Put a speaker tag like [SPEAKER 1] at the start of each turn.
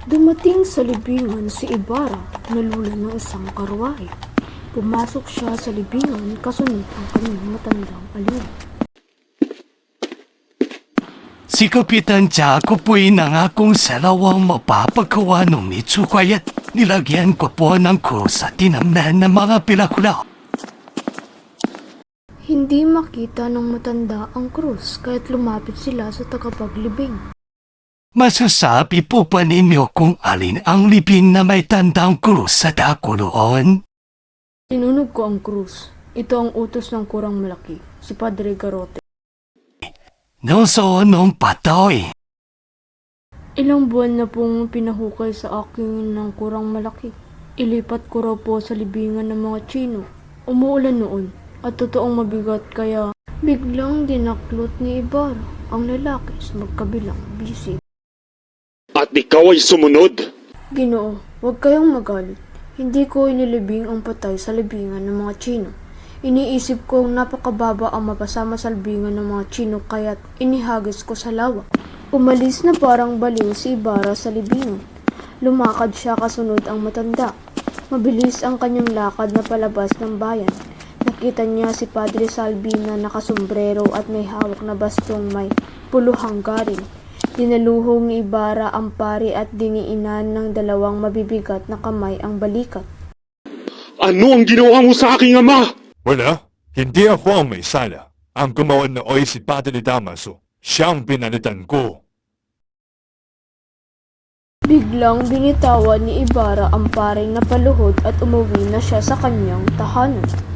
[SPEAKER 1] Dumating sa libingan si Ibarra, nalula ng isang karwahe. Pumasok siya sa libingan kasunod ang kanyang matandang aliw.
[SPEAKER 2] Si Kapitan Jaco po'y nangakong salawang mapapagawa ng Mitsukwayat. Nilagyan ko po ng krus at tinamnan ng mga pilakula.
[SPEAKER 1] Hindi makita ng matanda ang krus kaya't lumapit sila sa tagapaglibing.
[SPEAKER 2] Masasabi po ba ninyo kung alin ang libing na may tandang krus sa dako noon?
[SPEAKER 1] Sinunog ko ang krus. Ito ang utos ng kurang malaki, si Padre Garote.
[SPEAKER 2] Noon nung patoy.
[SPEAKER 1] Ilang buwan na pong pinahukay sa akin ng kurang malaki. Ilipat ko raw po sa libingan ng mga Chino. Umuulan noon at totoong mabigat kaya biglang dinaklot ni Ibarra ang lalaki sa magkabilang bisig.
[SPEAKER 3] At ikaw ay sumunod.
[SPEAKER 1] Ginoo, huwag kayong magalit. Hindi ko inilibing ang patay sa libingan ng mga Chino. Iniisip kong napakababa ang mapasama sa libingan ng mga Chino kaya't inihagis ko sa lawa. Umalis na parang baliw si Ibarra sa libingan. Lumakad siya kasunod ang matanda. Mabilis ang kanyang lakad na palabas ng bayan. Nakita niya si Padre Salvi na nakasombrero at may hawak na bastong may puluhang garing. Dinaluhong ni Ibarra ang pari at diniinan ng dalawang mabibigat na kamay ang balikat.
[SPEAKER 3] Ano ang ginawa mo sa aking ama?
[SPEAKER 4] Wala, hindi ako ang may sala. Ang gumawa nooy si Padre Damaso. Siyang pinalitan ko.
[SPEAKER 1] Biglang binitawan ni Ibarra ang paring napaluhod at umuwi na siya sa kanyang tahanan.